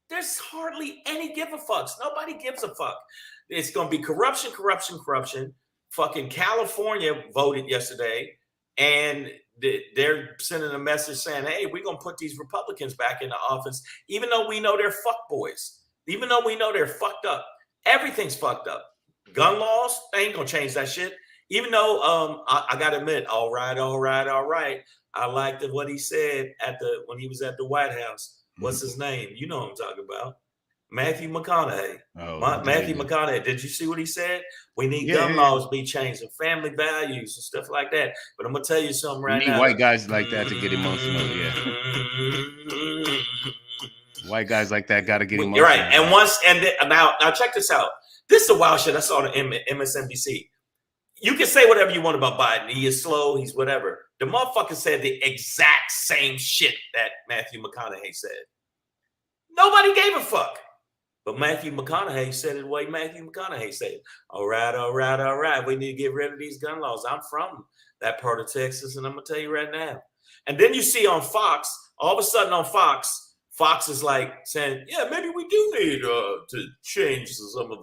There's hardly any give a fucks. Nobody gives a fuck. It's gonna be corruption. Fucking California voted yesterday, and they're sending a message saying, hey, we're going to put these Republicans back into office, even though we know they're fuckboys, even though we know they're fucked up. Everything's fucked up. Gun laws, they ain't going to change that shit. Even though I got to admit, all right. I liked what he said when he was at the White House. What's his name? You know what I'm talking about. Matthew McConaughey. Matthew McConaughey. Did you see what he said? We need gun laws to be changed and family values and stuff like that. But I'm gonna tell you something right now. We need white guys like that to get emotional. Yeah. White guys like that got to get emotional. You're right. And now check this out. This is the wild shit I saw on MSNBC. You can say whatever you want about Biden. He is slow. He's whatever. The motherfucker said the exact same shit that Matthew McConaughey said. Nobody gave a fuck. But Matthew McConaughey said it the way Matthew McConaughey said it. All right. We need to get rid of these gun laws. I'm from that part of Texas, and I'm going to tell you right now. And then you see on Fox, all of a sudden on Fox is like saying, yeah, maybe we do need to change some of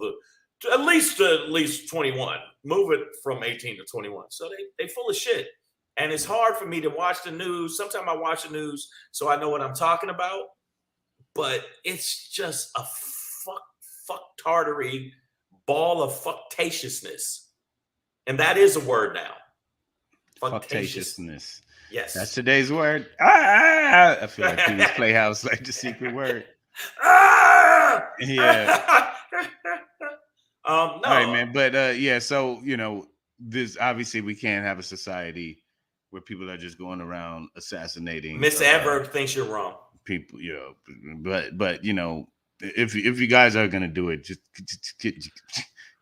at least 21. Move it from 18 to 21. So they full of shit. And it's hard for me to watch the news. Sometimes I watch the news so I know what I'm talking about. But it's just a fuck-tardery ball of fucktatiousness. And that is a word now. Fucktatiousness. Yes. That's today's word. I feel like Peter's Playhouse, like the secret word. Yeah. No. All right, man. But yeah, so this obviously we can't have a society where people are just going around assassinating. Miss Adverb thinks you're wrong. People, but if you guys are gonna do it, just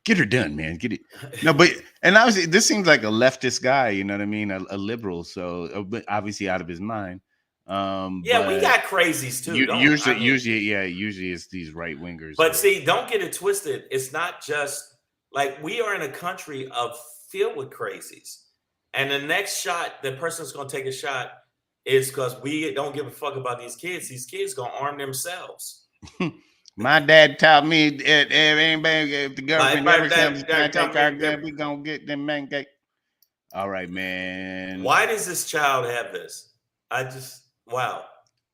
get her done, man. Get it. No, and obviously this seems like a leftist guy. You know what I mean? A liberal. So obviously out of his mind. Yeah, we got crazies too. Usually it's these right wingers. But see, don't get it twisted. It's not just like we are in a country filled with crazies, and the next shot, the person's gonna take a shot. Is because we don't give a fuck about these kids. These kids gonna arm themselves. My dad taught me if the girlfriend ever comes to take our gun, we gonna get them man. All right, man. Why does this child have this? Wow.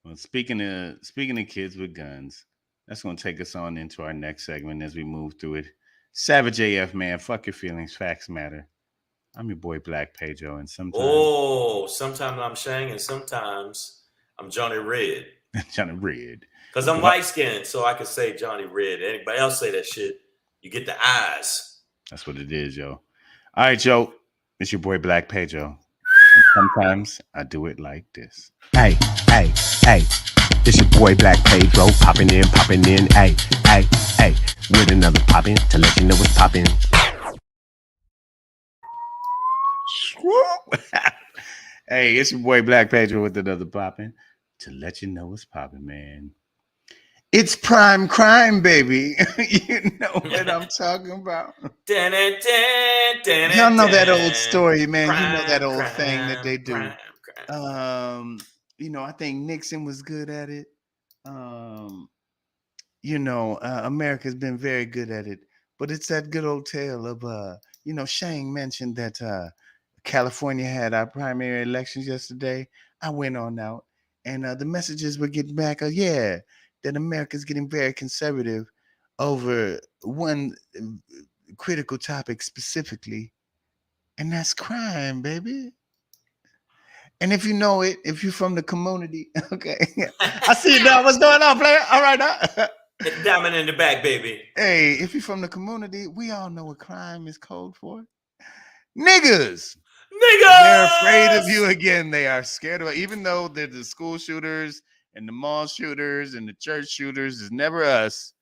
Well, speaking of kids with guns, that's gonna take us on into our next segment as we move through it. Savage AF, man. Fuck your feelings. Facts matter. I'm your boy Black Pedro, and sometimes I'm Shang, and sometimes I'm Johnny Red. Johnny Red. Because I'm light skinned, so I can say Johnny Red. Anybody else say that shit, you get the eyes. That's what it is, yo. All right, yo. It's your boy Black Pedro. And sometimes I do it like this. Hey. It's your boy Black Pedro, popping in, hey, hey, hey, with another poppin' to let you know what's poppin'. Hey, it's your boy Black Pedro with another poppin' to let you know what's poppin', man. It's prime crime, baby. You know what I'm talking about. Y'all know that old story, man. You know that old thing that they do. I think Nixon was good at it. America's been very good at it. But it's that good old tale of Shang mentioned that California had our primary elections yesterday. I went on out, and the messages were getting back. That America's getting very conservative over one critical topic specifically, and that's crime, baby. And if you know it, if you're from the community, okay. I see you now. What's going on, player? All right, now. Diamond in the back, baby. Hey, if you're from the community, we all know what crime is code for. Niggas. They're afraid of you again. They are scared of, even though they're the school shooters and the mall shooters and the church shooters. It's never us.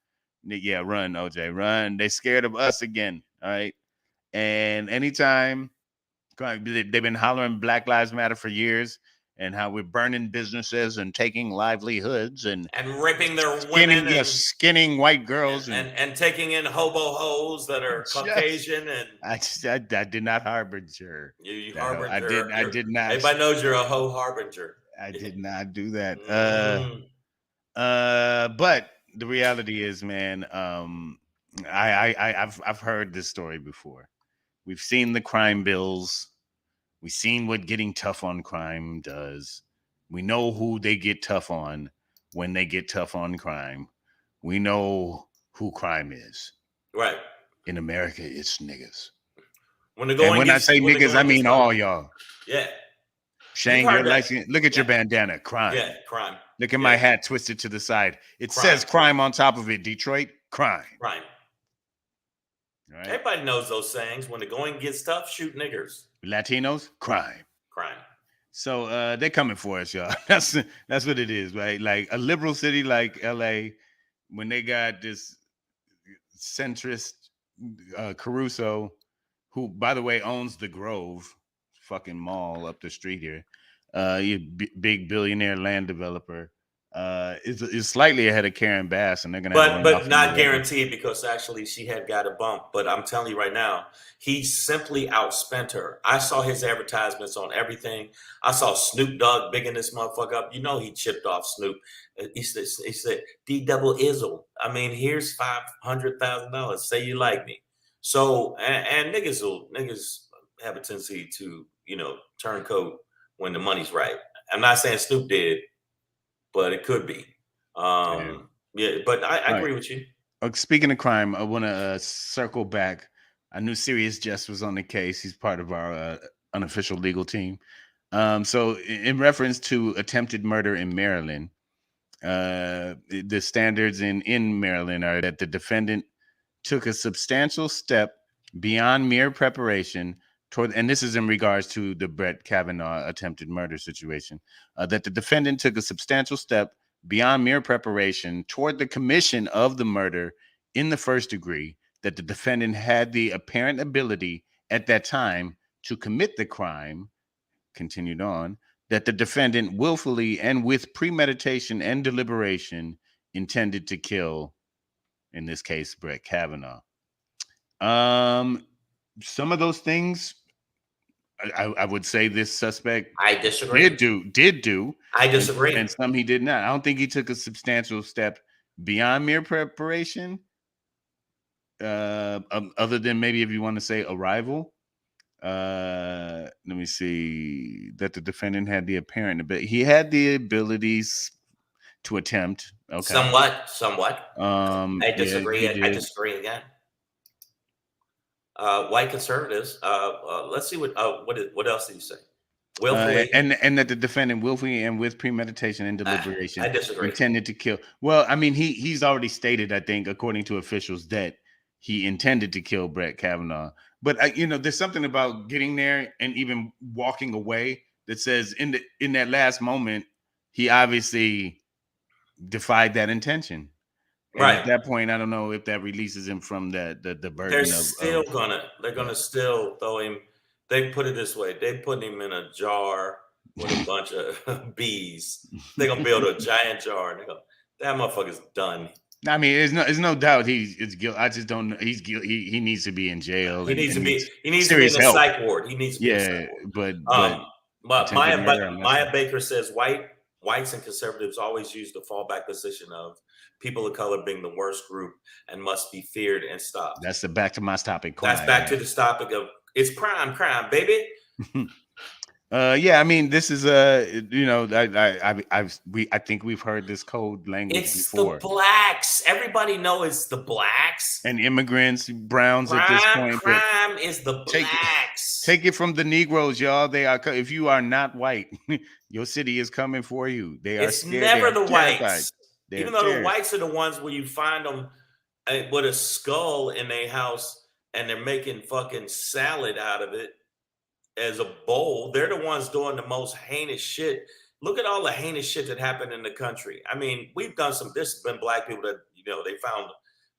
Yeah, run, OJ, run. They scared of us again. All right. And anytime they've been hollering Black Lives Matter for years, and how we're burning businesses and taking livelihoods and raping their women and skinning white girls and taking in hobo hoes that are Caucasian. And I did not harbinger. You harbinger. I did not. Everybody knows you're a hoe harbinger. I did not do that. But the reality is, man, I've heard this story before. We've seen the crime bills. We've seen what getting tough on crime does. We know who they get tough on when they get tough on crime. We know who crime is. Right. In America, it's niggas. When I say niggas, I mean all y'all. Yeah. Shane, your license. Look at your bandana. Crime. Yeah, crime. Look at my hat twisted to the side. It says crime on top of it. Detroit, crime. Right. Right. Everybody knows those sayings. When the going gets tough, shoot niggers. Latinos, crime. Crime. So they're coming for us, y'all. That's what it is, right? Like a liberal city like LA, when they got this centrist Caruso, who, by the way, owns the Grove fucking mall up the street here, big billionaire land developer, is slightly ahead of Karen Bass, and they're gonna but not guaranteed, because actually she had got a bump. But I'm telling you right now, he simply outspent her. I saw his advertisements on everything. I saw Snoop Dogg bigging this motherfucker up. You know he chipped off Snoop. He said D double Izzle. I mean, here's $500,000. Say you like me. So and niggas have a tendency to turncoat when the money's right. I'm not saying Snoop did, but it could be. But I agree with you. Speaking of crime, I want to circle back. I knew Serious Jest was on the case. He's part of our unofficial legal team. So in reference to attempted murder in Maryland, the standards in Maryland are that the defendant took a substantial step beyond mere preparation toward, and this is in regards to the Brett Kavanaugh attempted murder situation, that the defendant took a substantial step beyond mere preparation toward the commission of the murder in the first degree, that the defendant had the apparent ability at that time to commit the crime, continued on, that the defendant willfully and with premeditation and deliberation intended to kill, in this case, Brett Kavanaugh. Some of those things, I would say this suspect I disagree. Did do. I disagree. And some he did not. I don't think he took a substantial step beyond mere preparation. Other than maybe, if you want to say, arrival. Let me see. That the defendant had the apparent ability. He had the abilities to attempt. Okay. Somewhat. I disagree. I disagree again. White conservatives. Let's see what else did you say? Willfully, and that the defendant willfully and with premeditation and deliberation I disagree. Intended to kill. Well, I mean, he's already stated, I think, according to officials, that he intended to kill Brett Kavanaugh. But there's something about getting there and even walking away that says in that last moment, he obviously defied that intention. And right. At that point, I don't know if that releases him from the burden. They're gonna still throw him. They put it this way: they put him in a jar with a bunch of bees. They're gonna build a giant jar, and they go, "That motherfucker's done." I mean, there's no doubt he's guilty. I just don't know. He's guilty. He needs to be in jail. He needs to be in a psych ward. He needs to be in a psych ward. But Maya Baker says whites and conservatives always use the fallback position of people of color being the worst group and must be feared and stopped. That's back to my topic. That's back to the topic of it's crime, baby. Yeah, I mean, this is I think we've heard this code language before. It's the blacks. Everybody knows it's the blacks and immigrants, browns at this point. Crime is the blacks. Take it from the Negroes, y'all. They are. If you are not white, your city is coming for you. They are. It's scared. Never the whites. Even though the whites are the ones where you find them with a skull in their house and they're making fucking salad out of it as a bowl. They're the ones doing the most heinous shit. Look at all the heinous shit that happened in the country. I mean, we've done there's been black people that, they found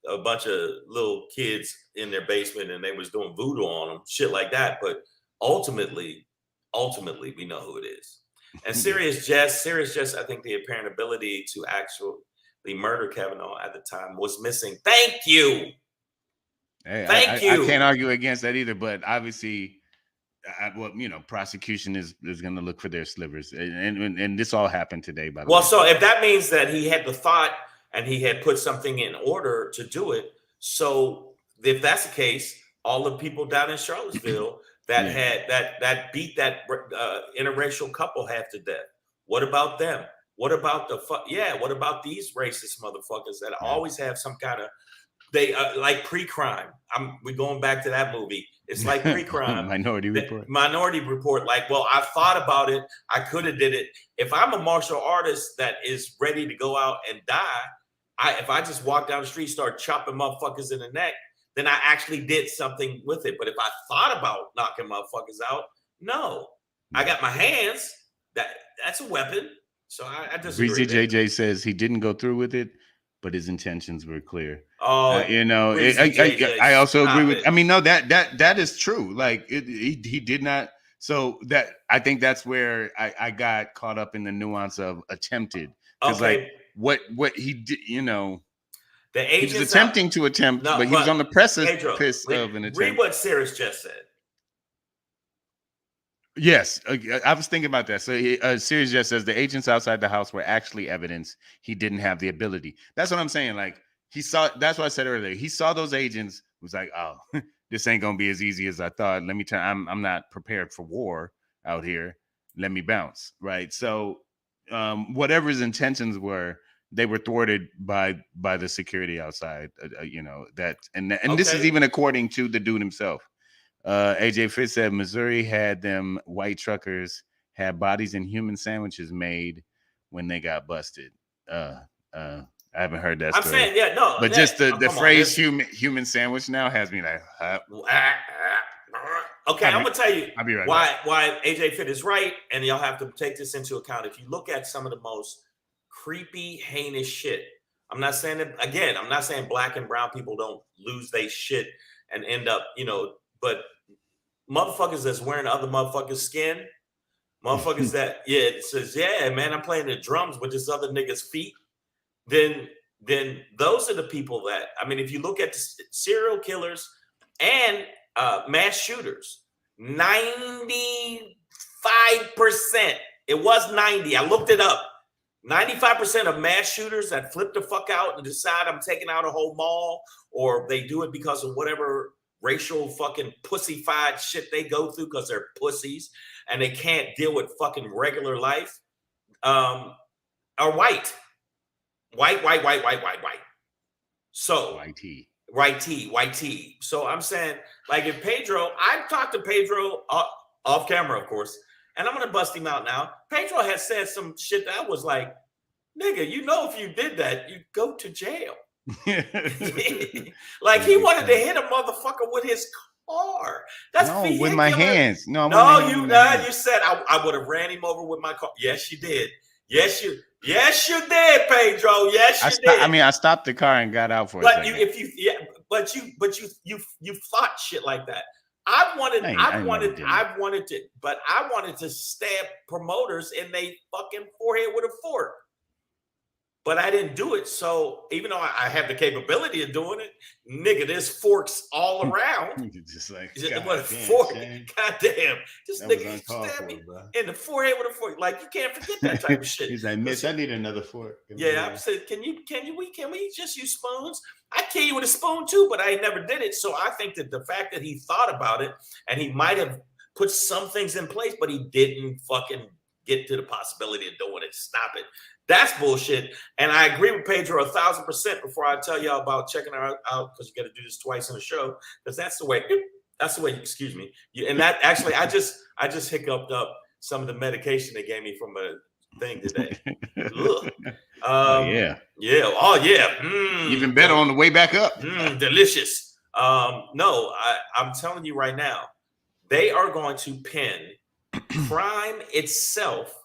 a bunch of little kids in their basement and they was doing voodoo on them, shit like that. But ultimately, we know who it is. And Serious Jess, I think the apparent ability to actually murder Kavanaugh at the time was missing. Thank you. Hey, Thank you. I can't argue against that either, but obviously, prosecution is going to look for their slivers. And this all happened today, by the way. Well, so if that means that he had the thought and he had put something in order to do it, so if that's the case, all the people down in Charlottesville that beat that interracial couple half to death. What about them? What about what about these racist motherfuckers that always have some kind of like pre-crime? We're going back to that movie. It's like pre-crime. Minority Report. Minority Report. Like, well, I thought about it. I could have did it. If I'm a martial artist that is ready to go out and die, if I just walk down the street, start chopping motherfuckers in the neck, then I actually did something with it. But if I thought about knocking motherfuckers out, no. I got my hands. That's a weapon. So I disagree. Breezy JJ says he didn't go through with it, but his intentions were clear. Oh, I also agree with. I mean, no, that is true. Like he did not. So that I think that's where I got caught up in the nuance of attempted. Because like what he did, the he was attempting to attempt, but he was on the precipice of an attempt. Read what Sarah just said. Yes, I was thinking about that. So Sirius just says the agents outside the house were actually evidence he didn't have the ability. That's what I'm saying. Like he saw. That's what I said earlier. He saw those agents. Was like, oh, this ain't gonna be as easy as I thought. Let me turn. I'm not prepared for war out here. Let me bounce. Right. So whatever his intentions were, they were thwarted by the security outside. This is even according to the dude himself. AJ Fitz said Missouri had them white truckers had bodies and human sandwiches made when they got busted. I haven't heard that story. I'm saying, but just the phrase human sandwich now has me like, okay, I'm gonna tell you I'll be right back. why AJ Fitz is right, and y'all have to take this into account. If you look at some of the most creepy, heinous shit, I'm not saying black and brown people don't lose their shit and end up, but motherfuckers that's wearing other motherfuckers' skin, motherfuckers that, it says, yeah, man, I'm playing the drums with this other nigga's feet, then those are the people that, I mean, if you look at the serial killers and mass shooters, 95%, it was 90, I looked it up, 95% of mass shooters that flip the fuck out and decide I'm taking out a whole mall, or they do it because of whatever racial fucking pussified shit they go through because they're pussies and they can't deal with fucking regular life, are white. So white T. So I'm saying, like, if Pedro, I've talked to Pedro off camera, of course, and I'm gonna bust him out now. Pedro has said some shit that was like, nigga, if you did that, you'd go to jail. Like he wanted to hit a motherfucker with his car. With my hands. You said I would have ran him over with my car. Yes, you did. Yes, you did, Pedro. Yes, you did. I mean, I stopped the car and got out for a second. But you thought shit like that. I wanted to stab promoters in they fucking forehead with a fork. But I didn't do it. So even though I have the capability of doing it, nigga, there's forks all around. Just like, goddamn. This nigga stabbed me in the forehead with a fork. Like, you can't forget that type of shit. He's like, Mitch, I need another fork. I said, can we just use spoons? I kill you with a spoon too, but I never did it. So I think that the fact that he thought about it and he might have put some things in place, but he didn't fucking get to the possibility of doing it. Stop it. That's bullshit. And I agree with Pedro 1,000% before I tell y'all about checking her out, because you got to do this twice in a show, because that's the way, excuse me. And that actually, I just hiccuped up some of the medication they gave me from a thing today. Yeah. Oh, yeah. Even better on the way back up. Delicious. No, I'm telling you right now, they are going to pin crime itself.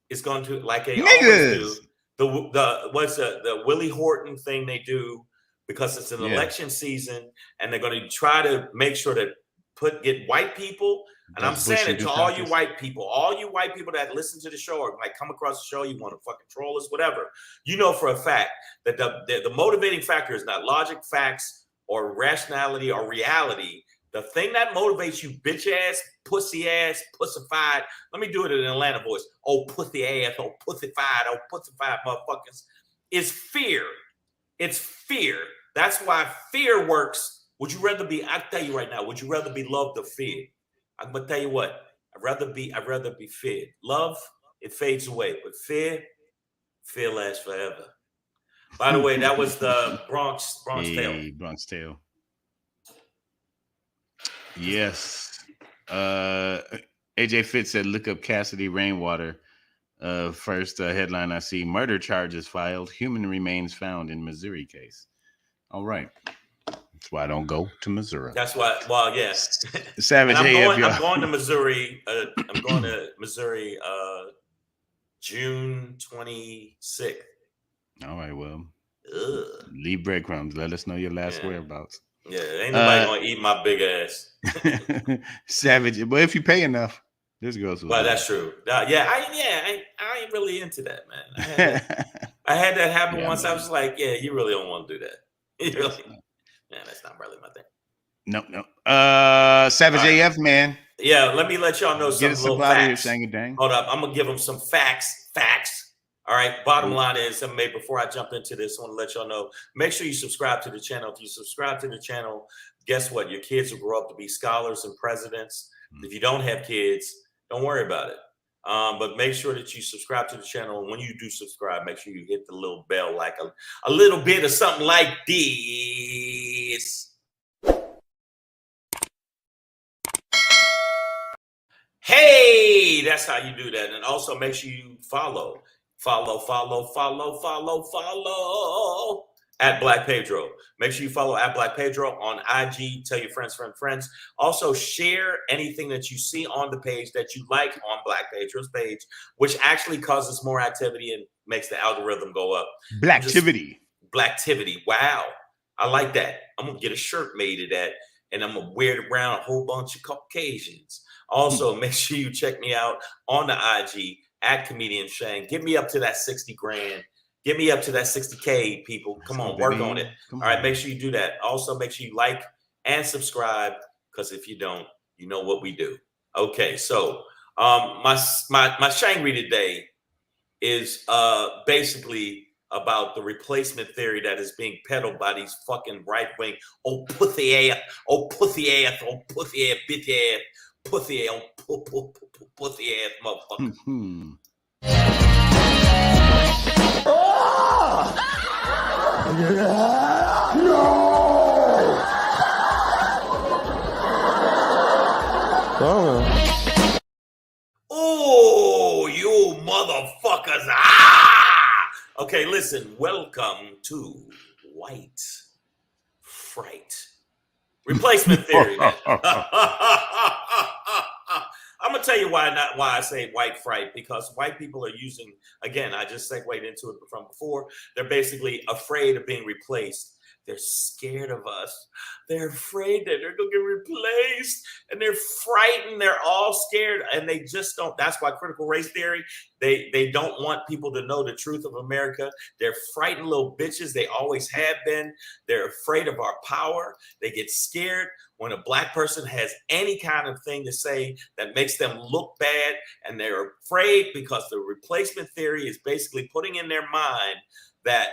Is going to, like they always do, the Willie Horton thing they do, because it's an election season, and they're going to try to make sure to get white people. And I'm saying it to all you white people that listen to the show or might come across the show, you want to fucking troll us, whatever. You know for a fact that the motivating factor is not logic, facts, or rationality or reality. The thing that motivates you, bitch ass, pussified. Let me do it in an Atlanta voice. Oh, pussy ass, oh, pussified motherfuckers. Is fear. It's fear. That's why fear works. Would you rather be, I'll tell you right now, would you rather be loved or feared? I'm gonna tell you what, I'd rather be feared. Love, it fades away, but fear lasts forever. By the way, that was the Bronx Tale. Bronx Tale. Yes. AJ Fitz said, look up Cassidy Rainwater. First headline I see, murder charges filed, human remains found in Missouri case. All right. That's why I don't go to Missouri. That's why, well, yes. Savage I'm going to Missouri. I'm going to Missouri June 26th. All right, well. Leave breadcrumbs. Let us know your last whereabouts. Yeah, ain't nobody gonna eat my big ass. Savage, but if you pay enough, this goes. Well, that's true. I ain't really into that, man. I had that happen once. I was like, yeah, you really don't want to do that. That's not really my thing. No. Savage AF, man. Yeah, let me let y'all know some little facts. Hold up, I'm gonna give them some facts. All right, bottom line is, before I jump into this, I want to let y'all know, make sure you subscribe to the channel. If you subscribe to the channel, guess what? Your kids will grow up to be scholars and presidents. If you don't have kids, don't worry about it. But make sure that you subscribe to the channel. And when you do subscribe, make sure you hit the little bell, like a little bit of something like this. Hey, that's how you do that. And also make sure you follow at Black Pedro. Make sure you follow at Black Pedro on IG. Tell your friends. Also share anything that you see on the page that you like on Black Pedro's page, which actually causes more activity and makes the algorithm go up. Blacktivity. Wow. I like that. I'm going to get a shirt made of that, and I'm going to wear it around a whole bunch of Caucasians. Also, make sure you check me out on the IG at Comedian Shane. Get me up to that 60 grand. Get me up to that 60K, people. Come on, work on it. All right, make sure you do that. Also, make sure you like and subscribe, because if you don't, you know what we do. Okay, so my SHANGRY today is basically about the replacement theory that is being peddled by these fucking right-wing, pussy ass, bitch ass, pussy ass motherfucker. Oh, you motherfuckers. Okay, listen. Welcome to White Fright. Replacement theory. I'm gonna tell you why I say white fright, because white people are using, again, I just segued into it from before. They're basically afraid of being replaced. They're scared of us. They're afraid that they're going to get replaced, and they're frightened. They're all scared, and they just don't. That's why critical race theory, they don't want people to know the truth of America. They're frightened little bitches. They always have been. They're afraid of our power. They get scared when a black person has any kind of thing to say that makes them look bad, and they're afraid because the replacement theory is basically putting in their mind that,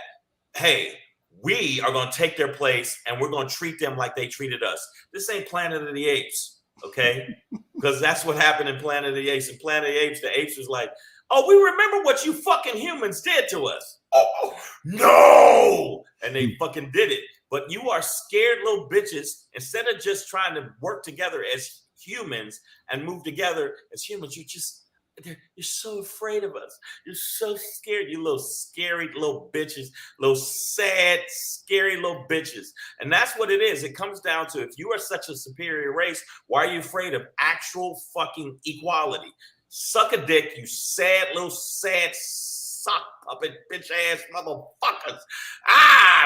hey, we are going to take their place and we're going to treat them like they treated us. This ain't Planet of the Apes, okay? Because that's what happened in Planet of the Apes. In Planet of the Apes was like, oh, we remember what you fucking humans did to us. Oh, no! And they fucking did it. But you are scared little bitches. Instead of just trying to work together as humans and move together as humans, you're so afraid of us. You're so scared. You little scary little bitches, little sad, scary little bitches. And that's what it is. It comes down to, if you are such a superior race, why are you afraid of actual fucking equality? Suck a dick, you sad little sad sock puppet bitch ass motherfuckers.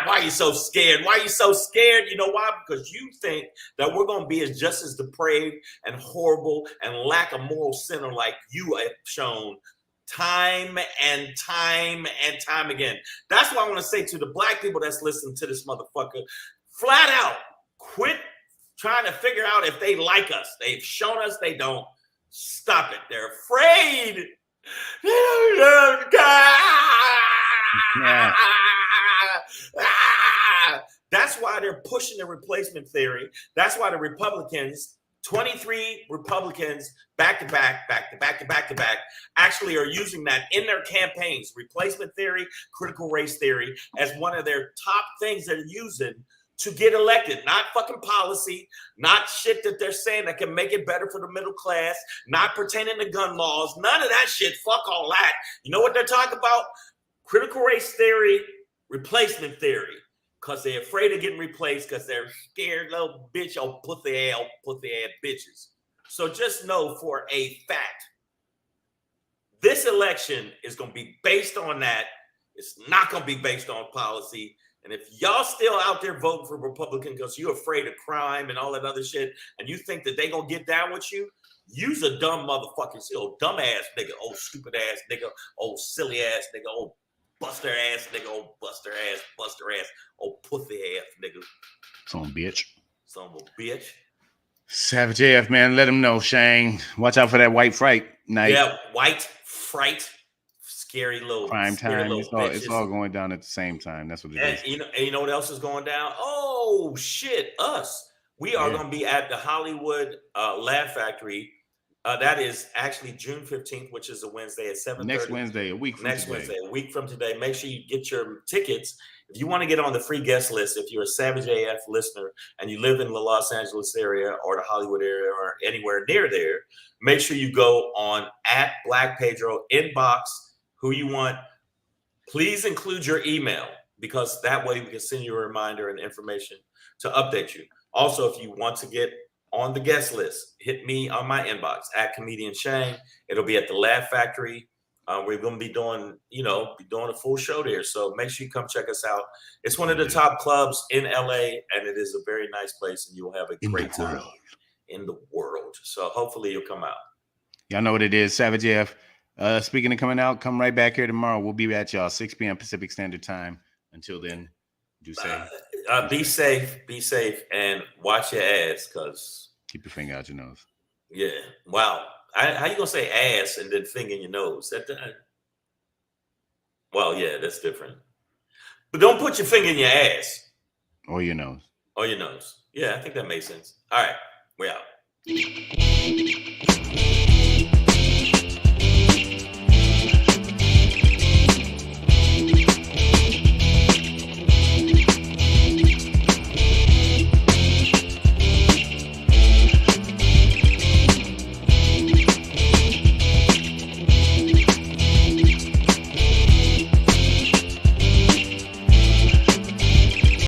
Why are you so scared? Why are you so scared? You know why? Because you think that we're going to be just as depraved and horrible and lack a moral center like you have shown time and time and time again. That's what I want to say to the black people that's listening to this motherfucker. Flat out, quit trying to figure out if they like us. They've shown us they don't. Stop it. They're afraid. They don't love God. Yeah. That's why they're pushing the replacement theory. That's why the Republicans, 23 Republicans back to back, actually are using that in their campaigns. Replacement theory, critical race theory, as one of their top things they're using to get elected. Not fucking policy, not shit that they're saying that can make it better for the middle class, not pertaining to gun laws, none of that shit. Fuck all that. You know what they're talking about? Critical race theory, replacement theory. Because they're afraid of getting replaced because they're scared little bitch, pussy ass bitches. So just know for a fact, this election is going to be based on that. It's not going to be based on policy. And if y'all still out there voting for Republican because you're afraid of crime and all that other shit, and you think that they going to get down with you, use a dumb motherfucker, old dumb ass nigga, old stupid ass nigga, old silly ass nigga, old buster ass nigga, old buster ass, old pussy ass nigga. Son of a bitch. Son of a bitch. Savage AF, man, let him know, Shang. Watch out for that white fright night. Yeah, white fright. Scary little prime time. Little it's all going down at the same time. That's what it is. You know what else is going down? Oh shit, us. We are going to be at the Hollywood Laugh Factory. That is actually June 15th, which is a Wednesday at 7:30. Next Wednesday, a week from today. Make sure you get your tickets. If you want to get on the free guest list, if you're a Savage AF listener and you live in the Los Angeles area or the Hollywood area or anywhere near there, make sure you go on at Black Pedro, inbox who you want. Please include your email, because that way we can send you a reminder and information to update you. Also, if you want to get on the guest list, hit me on my inbox at Comedian Shang. It'll be at the Laugh Factory. We're going to be doing a full show there. So make sure you come check us out. It's one of the top clubs in LA, and it is a very nice place, and you will have a great time in the world. So hopefully you'll come out. Y'all know what it is, Savage AF. Speaking of coming out, come right back here tomorrow. We'll be at y'all 6 p.m. Pacific Standard Time. Until then, be safe, and watch your ass, cause keep your finger out your nose. Yeah. Wow. How you gonna say ass and then finger in your nose? Well, yeah, that's different. But don't put your finger in your ass or your nose. Yeah, I think that makes sense. All right, we're out.